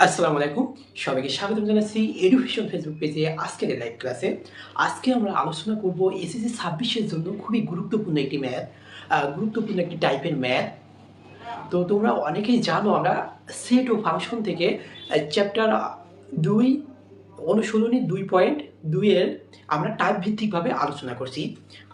আসসালামু আলাইকুম, সবাইকে স্বাগতম জানাচ্ছি এডুকেশন ফেসবুক পেজে আজকের এই লাইভ ক্লাসে। আজকে আমরা আলোচনা করব এসএসসি 26-এর জন্য খুবই গুরুত্বপূর্ণ একটি ম্যাথ, গুরুত্বপূর্ণ একটি টাইপের ম্যাথ। তো তোমরা অনেকেই জানো আমরা সেট ও ফাংশন থেকে চ্যাপ্টার 2 অনুশীলনী 2.2 এর আমরা টাইপ ভিত্তিকভাবে আলোচনা করছি।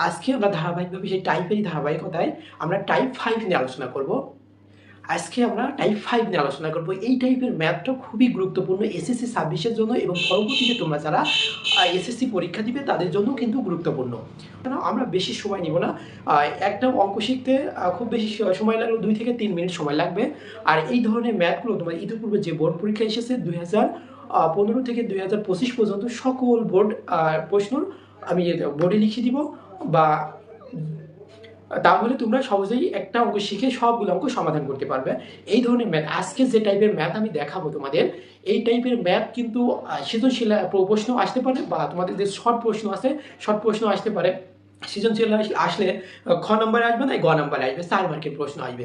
আজকে আমরা ধারাবাহিকভাবে সেই টাইপেরই ধারাবাহিকতায় আমরা টাইপ 5 নিয়ে আলোচনা করব। আজকে আমরা টাইপ 5 নিয়ে আলোচনা করব। এই টাইপের ম্যাথটা খুবই গুরুত্বপূর্ণ এসএসসি 26-এর জন্য এবং পরবর্তীতে তোমরা যারা এসএসসি পরীক্ষা দিবে তাদের জন্য কিন্তু গুরুত্বপূর্ণ। আমরা বেশি সময় নিব না, একটা অঙ্ক শিখতে খুব বেশি সময় লাগবে 2 থেকে 3 মিনিট সময় লাগবে। আর এই ধরনের ম্যাথগুলো তোমার ইতিপূর্বে যে বোর্ড পরীক্ষা এসেছে 2015 থেকে 2025 পর্যন্ত সকল বোর্ড প্রশ্ন আমি বোর্ডে লিখে দিব, বা তাহলে তোমরা সহজেই একটা অঙ্ক শিখে সবগুলো অঙ্ক সমাধান করতে পারবে। এই ধরনের ম্যাথ, আজকে যে টাইপের ম্যাথ আমি দেখাবো তোমাদের, এই টাইপের ম্যাথ কিন্তু সৃজনশীল প্রশ্ন আসতে পারে, বা তোমাদের যে শর্ট প্রশ্ন আছে শর্ট প্রশ্ন আসতে পারে। সৃজনশীল আসলে খ নম্বরে আসবে না, গ নম্বরে আসবে, 4 মার্কের প্রশ্ন আসবে।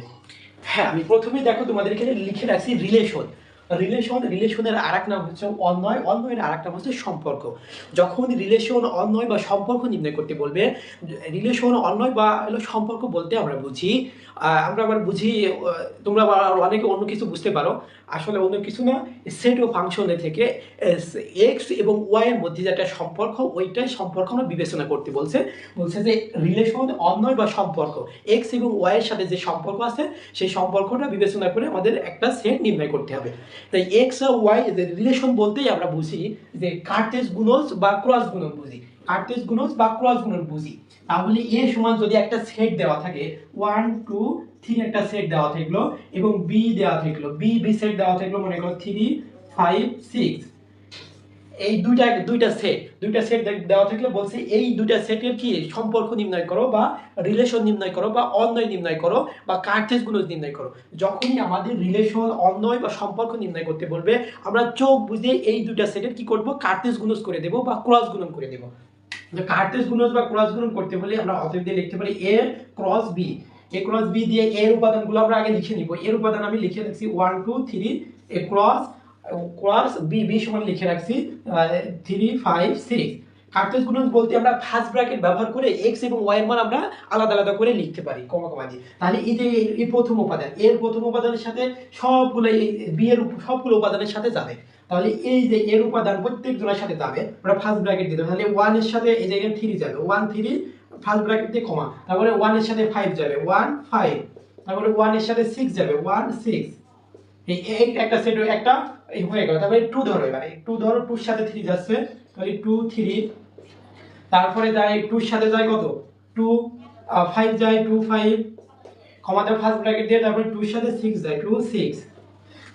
হ্যাঁ, আমি প্রথমেই দেখো তোমাদের এখানে লিখে রাখছি রিলেশন। রিলেশনের আরেক নাম হচ্ছে অন্বয়, অন্বয়ের আরেক নাম হচ্ছে সম্পর্ক। যখন রিলেশন, অন্বয় বা সম্পর্ক নির্ণয় করতে বলবে, রিলেশন, অন্বয় বা হলো সম্পর্ক বলতে আমরা বুঝি, আমরা আবার বুঝি, তোমরা আবার অনেকে অন্য কিছু বুঝতে পারো, আসলে অন্য কিছু না। সেট ও ফাংশনে থেকে এক্স এবং ওয়াই এর মধ্যে যে একটা সম্পর্ক, ওইটাই সম্পর্ক আমরা বিবেচনা করতে বলছে যে রিলেশন, অন্বয় বা সম্পর্ক, এক্স এবং ওয়াই এর সাথে যে সম্পর্ক আছে সেই সম্পর্কটা বিবেচনা করে আমাদের একটা সেট নির্ণয় করতে হবে। তাই এক্স আর ওয়াই রিলেশন বলতেই আমরা বুঝি যে কার্টেজ গুণজ বা ক্রস গুণন বুঝি, কার্টেজ গুণজ বা ক্রস গুণন বুঝি। তাহলে এ সমান যদি একটা সেট দেওয়া থাকে 1 2 3 একটা সেট দেওয়া থাকলো, এবং বি দেওয়া থাকলো, বি সেট দেওয়া থাকলো মনে করো 3 5 6, এই দুইটা সেট দেওয়া থাকলে বলছে এই দুইটা সেটের কি সম্পর্ক নির্ণয় করো, বা রিলেশন নির্ণয় করো, বা অন্বয় নির্ণয় করো, বা কার্টেজ গুণজ নির্ণয় করো। যখনই আমাদের রিলেশন, অন্বয় বা সম্পর্ক নির্ণয় করতে বলবে, আমরা চোখ বুঝে এই দুইটা সেটের কি করব, কার্টেজ গুণজ করে দেব বা ক্রস গুণন করে দেব। কার্টেজ গুণজ বা ক্রস গুণন করতে হলে আমরা অতএব দিয়ে লিখতে পারি এ ক্রস বি। এ ক্রস বি দিয়ে এর উপাদানগুলো আমরা আগে লিখে নিব। এর উপাদান আমি লিখে রাখছি 1 2 3, এ ক্রস বি সমান লিখে রাখছি 3 5 6। কার্টেজ গুণন বলতে আমরা ফার্স্ট ব্র্যাকেট ব্যবহার করে এক্স এবং ওয়াই এর মান আমরা আলাদা আলাদা করে লিখতে পারি কমা কমা দিয়ে। তাহলে এই যে এই প্রথম উপাদান, এর প্রথম উপাদানের সাথে সবগুলো বি এর সবগুলো উপাদানের সাথে যাবে। তাহলে এই যে এর উপাদান প্রত্যেক জনের সাথে যাবে, আমরা ফার্স্ট ব্র্যাকেট দিতে, তাহলে 1 এর সাথে এই জায়গায় 3 যাবে, 1 3 ফার্স্ট ব্র্যাকেট দিয়ে কমা, তারপরে 1 এর সাথে 5 যাবে, 1 5, তারপরে 1 এর সাথে 6 যাবে, 1 6। এই একটা সেট একটা এই হয়ে গেল। তারপরে 2 ধরো, এবারে 2 ধরো, 2 এর সাথে 3 যাচ্ছে, তাহলে 2 3, তারপরে যায় 2 এর সাথে যায় কত 2 5 যায়, 2 5 কমাতে ফার্স্ট ব্র্যাকেট দিয়ে, তারপরে 2 এর সাথে 6 যায়, 2 6,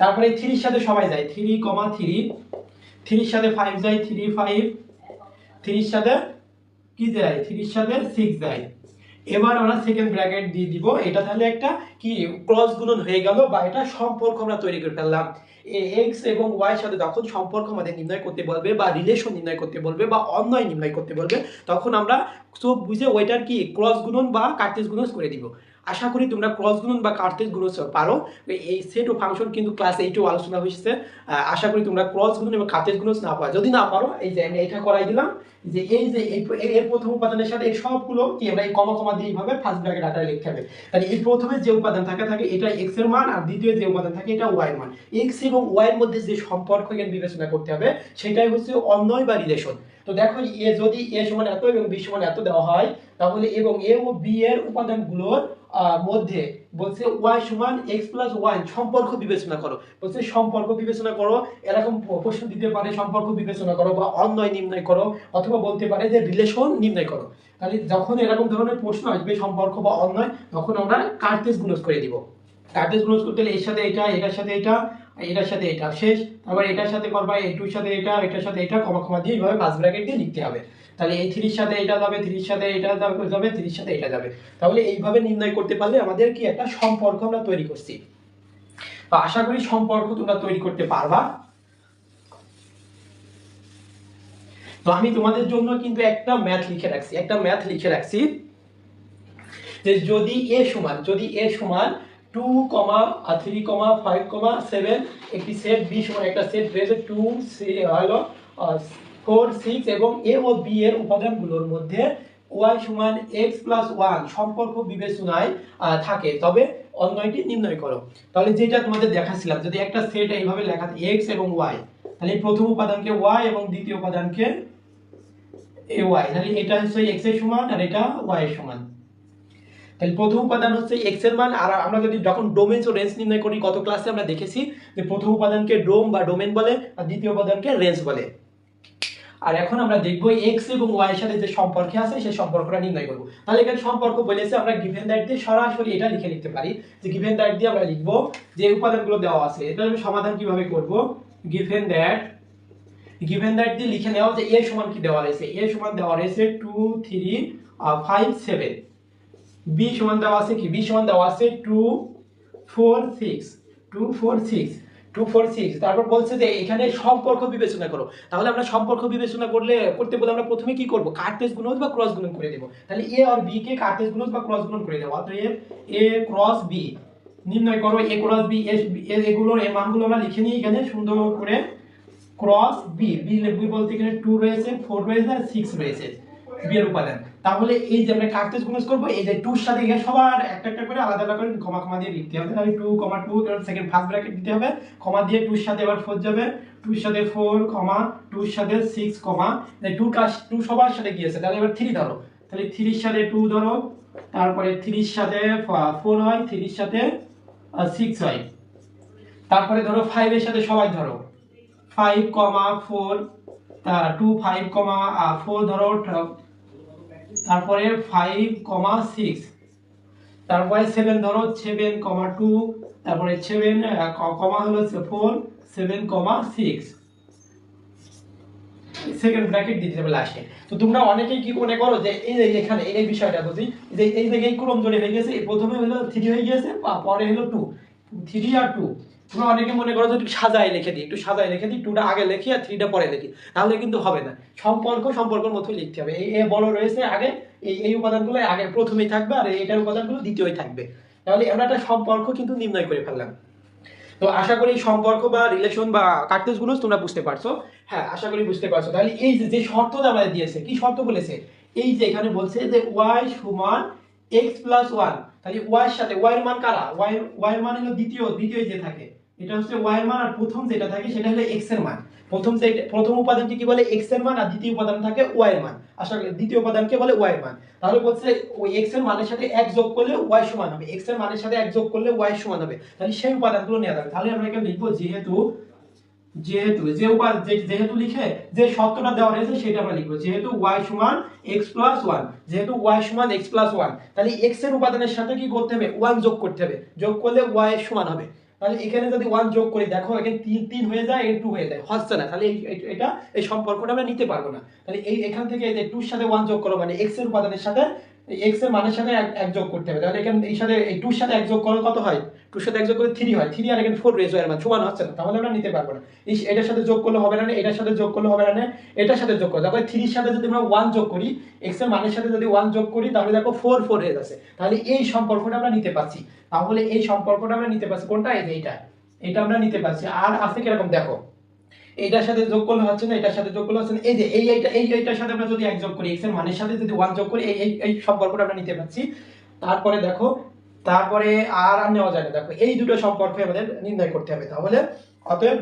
তারপরে 3 এর সাথে সবাই যায় 3 3, 3 এর সাথে 5 যায়, 3 5, 3 এর সাথে কি যায়, 3 এর সাথে 6 যায়। এবার আমরা সেকেন্ড ব্র্যাকেট দিয়ে দিব, এটা তাহলে একটা কি ক্রস গুণন হয়ে গেল, বা এটা সম্পর্ক আমরা তৈরি করে ফেললাম। এক্স এবং ওয়াই সাথে যখন সম্পর্ক আমাদের নির্ণয় করতে বলবে, বা রিলেশন নির্ণয় করতে বলবে, বা অন্বয় নির্ণয় করতে বলবে, তখন আমরা চোখ বুঝে ওইটার কি ক্রস গুণন বা কার্টেজ গুণন করে দিব। আশা করি তোমরা ক্রস গুণন বা কার্টেজ গুণন পারো। এই সেট ও ফাংশন কিন্তু ক্লাস 8এও আলোচনা হয়েছে। আশা করি তোমরা ক্রস গুণন এবং কার্টেজ গুণন না পারো। যদি না পারো, এই যে আমি এটা করাই দিলাম, যে এই যে এর প্রথম উপাদানের সাথে এই সবগুলো কি আমরা এই কমা কমা দিয়ে এইভাবে ফার্স্ট ব্র্যাকেট আকারে লিখতে হবে। তাহলে এই প্রথমে যে উপাদান থাকে এটা x এর মান, আর দ্বিতীয় যে উপাদান থাকে এটা y এর মান। x এবং y এর মধ্যে যে সম্পর্ক এখানে বিবেচনা করতে হবে সেটাই হচ্ছে অন্বয় বা রিলেশন। তো দেখো এ যদি a সমান এত এবং b সমান এত দেওয়া হয়, তাহলে এবং a ও b এর উপাদানগুলোর মধ্যে বলছে y সমান x প্লাস y সম্পর্ক বিবেচনা করো, বলছে সম্পর্ক বিবেচনা করো। এরকম প্রশ্ন দিতে পারে সম্পর্ক বিবেচনা করো, বা অন্বয় নির্ণয় করো, অথবা বলতে পারে যে রিলেশন নির্ণয় করো। তাহলে যখন এরকম ধরনের প্রশ্ন আসবে সম্পর্ক বা অন্বয়, তখন আমরা কার্টেজ গুণজ করে দিব। কার্টেজ গুণজ করতে হলে এর সাথে এটা, এটার সাথে এটা, এটার সাথে এটা শেষ, তারপর এটার সাথে করবা এটার সাথে এটা, এটার সাথে এটা, কমা কমা দিয়ে এইভাবে পাঁচ ব্র্যাকেট দিয়ে লিখতে হবে। তাহলে এই 3 এর সাথে এটা যাবে, 3 এর সাথে এটা যাবে, 3 এর সাথে এটা যাবে। তাহলে এইভাবে নির্ণয় করতে পারলে আমাদের কি একটা সম্পর্ক আমরা তৈরি করছি। তো আশা করি সম্পর্ক তোমরা তৈরি করতে পারবা। তো আমি তোমাদের জন্য কিন্তু একটা ম্যাথ লিখে রাখছি যে যদি এ সমান 2,3,5,7 একটি সেট বি সমান একটা সেট রয়েছে 2 হলো 4 6 এবং এ ও বি এর উপাদানগুলোর মধ্যে y সমান x প্লাস 1 সম্পর্ক বিবেচনায় থাকে, তবে অন্যটি নির্ণয় করো। তাহলে যেটা তোমাদের দেখাচ্ছিলাম, যদি একটা সেট এইভাবে লেখা থাকে x এবং y, তাহলে প্রথম উপাদানকে y এবং দ্বিতীয় উপাদানকে ay, তাহলে এটা হচ্ছে x এর সমান আর এটা y এর সমান। তাহলে প্রথম উপাদান হচ্ছে x এর মান, আর আমরা যদি যখন ডোমেন ও রেঞ্জ নির্ণয় করি, গত ক্লাসে আমরা দেখেছি যে প্রথম উপাদানকে ডোম বা ডোমেন বলে আর দ্বিতীয় উপাদানকে রেঞ্জ বলে। আর এখন আমরা দেখব x এবং y এর সাথে যে সম্পর্ক আছে সেই সম্পর্কটা নির্ণয় করব। তাহলে এখানে সম্পর্ক বলেছে, আমরা গিভেন দ্যাট দিয়ে সরাসরি এটা লিখতে পারি, যে গিভেন দ্যাট দিয়ে আমরা লিখব যে উপাদানগুলো দেওয়া আছে, এটা আমি সমাধান কিভাবে করব। গিভেন দ্যাট দিয়ে লিখে নেওয়া যে a সমান কি দেওয়া রয়েছে, a সমান দেওয়া রয়েছে 2 3 5 7, b সমান দেওয়া আছে কি, b সমান দেওয়া আছে 2 4 6 2 4 6 2 4 6। তারপর বলছে যে এখানে সম্পর্ক বিবেচনা করো। তাহলে আমরা সম্পর্ক বিবেচনা করতে বলে আমরা প্রথমে কি করব, কার্টেজ গুণন বা ক্রস গুণন করে দেব। তাহলে a আর b কে কার্টেজ গুণন বা ক্রস গুণন করে দেব। অতএব a ক্রস b নির্ণয় করো, a ক্রস b এগুলোর এই মানগুলো আমরা লিখে নিই এখানে সুন্দর করে। ক্রস b বলতে এখানে 2 রয়েছে, 4 রয়েছে আর 6 রয়েছে b এর উপাদান। তাহলে এই যে আমরা কার্টেজ গুণন করব, এই যে 2 এর সাথে এখানে সবার একটা একটা করে আলাদা আলাদা করে কমা দিয়ে লিখতে হবে। তাহলে 2, 2 কারণ সেকেন্ড ফার্স্ট ব্র্যাকেট দিতে হবে, কমা দিয়ে 2 এর সাথে আবার 4 যাবে, 2 এর সাথে 4, 2 এর সাথে 6, এই 2 সবার সাথে গিয়েছে। তাহলে এবার 3 ধরো, তাহলে 3 এর সাথে 2 ধরো, তারপরে 3 এর সাথে 4 হয়, 3 এর সাথে 6 হয়, তারপরে ধরো 5 এর সাথে সবাই ধরো 5, 4 2 5, 4 ধরো, তারপরে 5, 6, তারপরে 7 ধরো 7, 2, তারপরে 7 কমা হলো 4, 7, 6 সেকেন্ড ব্র্যাকেট দিতে হবে লাস্টে। তো তোমরা অনেকেই কি মনে করো যে এই যে এখানে এই বিষয়টা বুঝি যে এই জায়গায় ক্রম ধরে হয়ে গেছে, প্রথমে হলো 3 হয়ে গিয়েছে, পরে হলো 2, 3 আর 2। তোমরা অনেকে মনে করো যে একটু সাজায় লিখে দিই, 2টা আগে লিখি আর 3টা পরে লিখি, তাহলে কিন্তু হবে না। সম্পর্কের মতোই লিখতে হবে। এই বড় রয়েছে আগে, এই উপাদানগুলো আগে প্রথমেই থাকবে আর এইটার উপাদানগুলো দ্বিতীয়ই থাকবে। তাহলে আমরা একটা সম্পর্ক কিন্তু নির্ণয় করে ফেললাম। তো আশা করি সম্পর্ক বা রিলেশন বা কার্টেজ গুলো তোমরা বুঝতে পারছো। হ্যাঁ, আশা করি বুঝতে পারছো। তাহলে এই যে শর্তটা আমাদের দিয়েছে, কি শর্ত বলেছে, এই যে এখানে বলছে যে y সমান x প্লাস 1, তাহলে y এর সাথে y এর মান কারা, y এর মান হলো দ্বিতীয় যে থাকে, এটা হচ্ছে y এর মান, আর প্রথম যেটা থাকে সেটা হলো x এর মান। প্রথম উপাদানটি কি বলে x এর মান, আর দ্বিতীয় উপাদান থাকে y এর মান। আশা করি দ্বিতীয় উপাদানকে বলে y এর মান। তাহলে বলছে ওই x এর মানের সাথে 1 যোগ করলে y সমান হবে, x এর মানের সাথে 1 যোগ করলে y সমান হবে। তাহলে সেই উপাদানগুলো নেওয়া যাবে। তাহলে আমরা এখানে লিখব যেহেতু লিখে যে শর্তটা দেওয়া রয়েছে সেটা আমরা লিখব, যেহেতু y সমান x প্লাস 1, যেহেতু y সমান x প্লাস 1, তাহলে x এর উপাদানের সাথে কি করতে হবে, 1 যোগ করতে হবে, যোগ করলে y এর সমান হবে। তাহলে এখানে যদি 1 যোগ করি, দেখো এখানে 3 হয়ে যায়, এর 2 হয়ে যায়, হচ্ছে না। তাহলে এই সম্পর্কটা আমরা নিতে পারবো না। তাহলে এখান থেকে এই যে 2 এর সাথে 1 যোগ করো, মানে x এর উপাদানের সাথে x এর মানের সাথে 1 যোগ করতে হবে। তাহলে এখানে এই 2 এর সাথে 1 যোগ করলে কত হয়, 2 এর সাথে 1 যোগ করলে 3 হয়, 3 আর এখানে 4 রয়েছে, এর মান সমান হচ্ছে না, তাহলে আমরা নিতে পারবো না। এটার সাথে যোগ করলে হবে না, এটার সাথে যোগ করলে হবে না, এটার সাথে যোগ করলে। তারপরে 3 এর সাথে যদি আমরা 1 যোগ করি, x এর মানের সাথে যদি 1 যোগ করি, তাহলে দেখো 4 হয়ে যাচ্ছে। তাহলে এই সম্পর্কটা আমরা নিতে পারছি। তাহলে এই সম্পর্কটা আমরা নিতে পারছি কোনটা, এই যে এটা আমরা নিতে পারছি। আর আছে কিরকম দেখো, এইটার সাথে যোগ করলে হচ্ছে না, এটার সাথে যোগ করলে হচ্ছে না, এই যে এইটার সাথে আমরা যদি 1 যোগ করি, x এর মানের সাথে যদি 1 যোগ করি, এই সম্পর্কটা আমরা নিতে পারছি। তারপরে দেখো, তারপরে আর নেওয়া যায় না। দেখো এই দুটো সম্পর্ক আমাদের নির্ণয় করতে হবে। তাহলে অতএব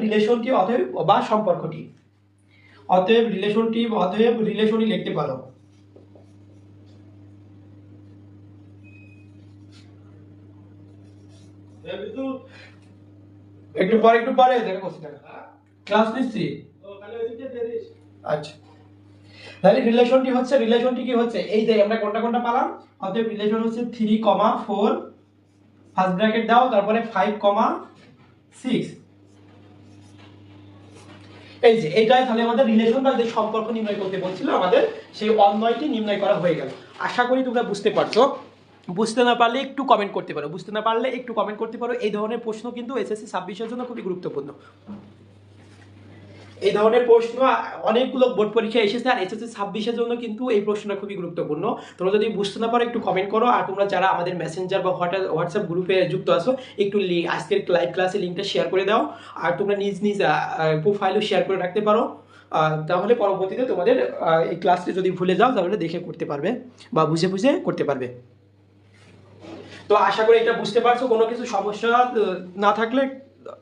রিলেশনই লিখতে পারো। একটু পরে দেখো ক্লাস নিচ্ছি। আচ্ছা, তাহলে রিলেশনটি কি হচ্ছে, এই যে আমরা কোনটা পেলাম, অতএব রিলেশন হচ্ছে 3, 4 ফার্স্ট ব্র্যাকেট দাও, তারপরে 5, 6। এই যে এটাই তাহলে আমাদের রিলেশন বা যে সম্পর্ক নির্ণয় করতে বলছিল আমাদের, সেই অন্বয়টি নির্ণয় করা হয়ে গেল। আশা করি তোমরা বুঝতে পারছো। বুঝতে না পারলে একটু কমেন্ট করতে পারো। এই ধরনের প্রশ্ন কিন্তু এসএসসি 26-এর জন্য খুবই গুরুত্বপূর্ণ। এই ধরনের প্রশ্ন অনেকগুলো বোর্ড পরীক্ষা এসেছে, আর এসএসসি 26-এর জন্য কিন্তু এই প্রশ্নটা খুবই গুরুত্বপূর্ণ। তোমরা যদি বুঝতে না পারো একটু কমেন্ট করো, আর তোমরা যারা আমাদের মেসেঞ্জার বা হোয়াটসঅ্যাপ গ্রুপে যুক্ত আছো একটু আজকের লাইভ ক্লাসের লিঙ্কটা শেয়ার করে দাও, আর তোমরা নিজ নিজ প্রোফাইলও শেয়ার করে রাখতে পারো। তাহলে পরবর্তীতে তোমাদের এই ক্লাসটি যদি ভুলে যাও তাহলে দেখে করতে পারবে বা বুঝে বুঝে করতে পারবে। তো আশা করি এটা বুঝতে পারছো, কোনো কিছু সমস্যা না থাকলে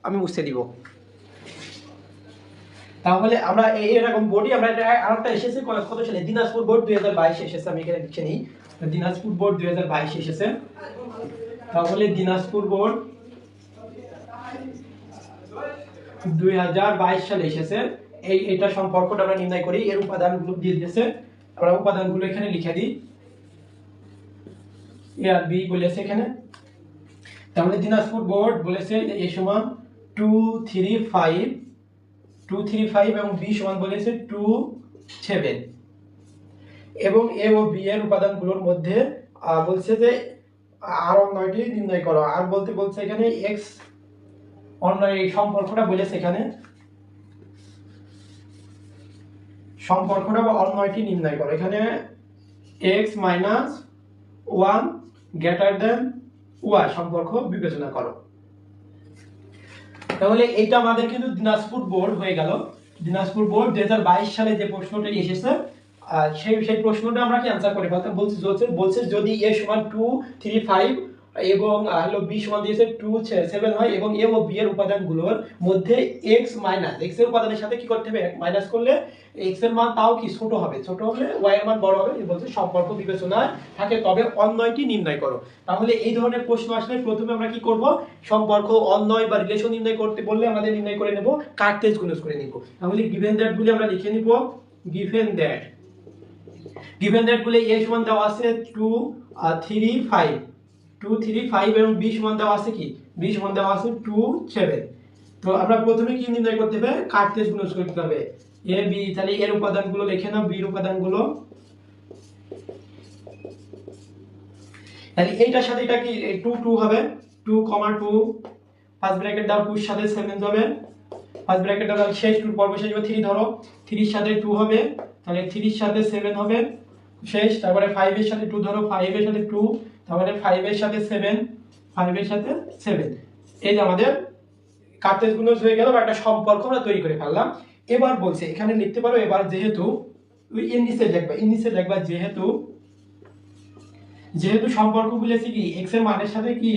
আমি বুঝতে দিব। তাহলে আমরা এরকম বোর্ডই আমরা আরেকটা এসেছে কত সালে, দিনাজপুর বোর্ড 2022 এসেছে, আমি এখানে লিখে নিই, দিনাজপুর বোর্ড 2022 এসেছে। তাহলে দিনাজপুর বোর্ড 2022 সালে এসেছে। এটা সম্পর্কটা আমরা নির্ণয় করি, এর উপাদানগুলো দিয়ে দিয়েছে, আমরা উপাদানগুলো এখানে লিখে দিই, এ আর বি বলেছে এখানে। তাহলে দিনাজপুর বোর্ড বলেছে এ সমান 235 এবং বি সমান বলেছে 27, এবং এ ও বি এর উপাদানগুলোর মধ্যে বলছে যে আর অন্যটি নির্ণয় করো, আর বলছে এখানে এক্স অন্য এই সম্পর্কটা বলেছে এখানে, সম্পর্কটা বা অন্যটি নির্ণয় করো, এখানে X minus 1 greater than Y সম্পর্ক বিবেচনা করো। তাহলে এটা আমাদের কিন্তু দিনাজপুর বোর্ড হয়ে গেল। দিনাজপুর বোর্ড 2022 সালে যে প্রশ্নটা এসেছে সেই প্রশ্নটা আমরা কি অ্যান্সার করে ফেলতে বলছে যদি এ সমান 235 এবং হলো বি সমান দিয়েছে 27 হয়, এবং এ ও বি এর উপাদানগুলোর মধ্যে x মাইনাস x এর উপাদানের সাথে কি করতে হবে, মাইনাস করলে x এর মান তাও কি ছোট হবে, ছোট হলে y এর মান বড় হবে, বলছে সম্পর্ক বিবেচনায় থাকে তবে অন্যয়টি নির্ণয় করো। তাহলে এই ধরনের প্রশ্ন আসলে প্রথমে আমরা কি করব, সম্পর্ক অন্যয় বা রিলেশন নির্ণয় করতে বললে আমাদের নির্ণয় করে নেব, কার্তেজ গুণজ করে নিব। তাহলে গিভেন দ্যাট গুলি আমরা লিখে নিব, গিভেন দ্যাট গুলি a সমান দেওয়া আছে 235 এবং b সমান দেওয়া আছে কি, b সমান দেওয়া আছে 27। তো আমরা প্রথমে কি নির্ণয় করতে হবে, কার্তেজ গুণজ করতে হবে, a b, তাহলে এর উপাদানগুলো লিখে নাও, b এর উপাদানগুলো, তাহলে এইটার সাথে এটা কি 2 হবে, 2, 2 ফার্স্ট ব্র্যাকেট দাও, 2 এর সাথে 7 হবে, ফার্স্ট ব্র্যাকেট দাও, শেষ 2 পর্ব শেষ হবে, 3 ধরো, 3 এর সাথে 2 হবে, তাহলে 3 এর সাথে 7 হবে শেষ, তারপরে 5 এর সাথে 2 ধরো, 5 এর সাথে 2, তারপরে 5 এর সাথে 7, 5 এর সাথে 7, এই যে আমাদের কার্তেজ গুণজ হয়ে গেল, একটা সম্পর্ক আমরা তৈরি করে ফেললাম। এবার বলছে এখানে লিখতে পারো, এবার যেহেতু ইন্ডিসে লিখবা যেহেতু সম্পর্ক বলেছি কি x এর মানের সাথে কি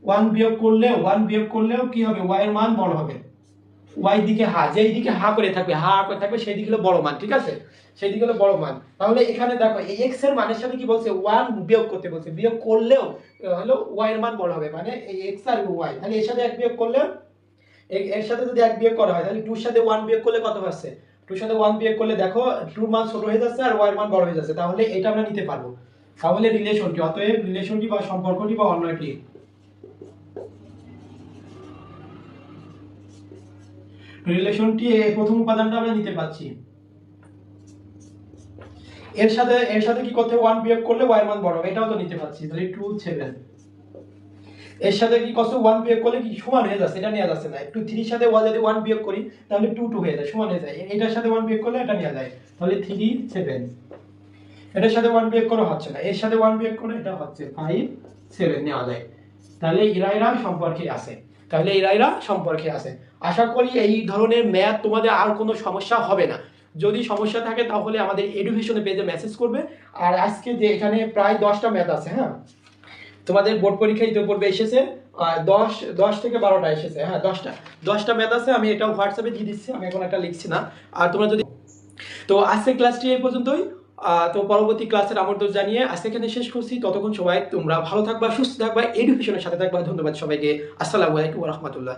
1 বিয়োগ করলেও কি হবে, y এর মান বড় হবে, y দিকে যেই দিকে করে থাকবে সেই দিকে হলো বড় মান, ঠিক আছে, সেই দিকে হলো বড় মান। তাহলে এখানে দেখো এই x এর মানের সাথে কি বলছে 1 বিয়োগ করতে বলছে, বিয়োগ করলেও হলো y এর মান বড় হবে, মানে এই x আর y, তাহলে এর সাথে 1 বিয়োগ করলে, এর সাথে যদি 1 বিয়োগ করা হয় তাহলে 2 এর সাথে 1 বিয়োগ করলে কত হচ্ছে, 2 এর সাথে 1 বিয়োগ করলে দেখো 2 এর মান ছোট হয়ে যাচ্ছে আর y এর মান বড় হয়ে যাচ্ছে, তাহলে এটা আমরা নিতে পারবো। তাহলে অতএব রিলেশনটি বা সম্পর্কটি বা অন্যটি, প্রথম উপাদানটা আমরা নিতে পাচ্ছি, এর সাথে কি করতে হবে, 1 বিয়োগ করলে y এর মান বড় হবে, এটাও তো নিতে পাচ্ছি, তাহলে 27। এর সাথে কি করতে 1 বিয়োগ করলে কি সমান হয়ে যাচ্ছে, এটা নেওয়া যাচ্ছে না, একটু 3 এর সাথে যদি 1 বিয়োগ করি তাহলে 2 হয়ে যায়, সমান হয়ে যায়, এটার সাথে 1 বিয়োগ করলে এটা নেওয়া যায়, তাহলে 37। এটার সাথে 1 বিয়োগ করা হচ্ছে না, এর সাথে 1 বিয়োগ করে এটা হচ্ছে 5 7 নেওয়া যায়, তাহলে এরা সম্পর্কে আছে। আশা করি এই ধরনের ম্যাথ তোমাদের আর কোনো সমস্যা হবে না, যদি সমস্যা থাকে তাহলে আমাদের এডুকেশনে পেজে মেসেজ করবে। আর আজকে যে এখানে প্রায় 10টা ম্যাথ আছে, হ্যাঁ তোমাদের বোর্ড পরীক্ষা ইতিপূর্বে এসেছে 10 থেকে 12টা এসেছে, হ্যাঁ 10টা ম্যাথ আছে, আমি এটা হোয়াটসঅ্যাপে দিয়ে দিচ্ছি, আমি এখন একটা লিখছি না। আর তোমরা যদি, তো আজকের ক্লাসটি এই পর্যন্তই, তো পরবর্তী ক্লাসের আমন্ত্রণ জানিয়ে আজকে এখানে শেষ করছি। ততক্ষণ সবাই তোমরা ভালো থাকবা, সুস্থ থাকবা, এডুকেশনের সাথে থাকবা। ধন্যবাদ সবাইকে, আসসালামু আলাইকুম ওয়া রাহমাতুল্লাহ।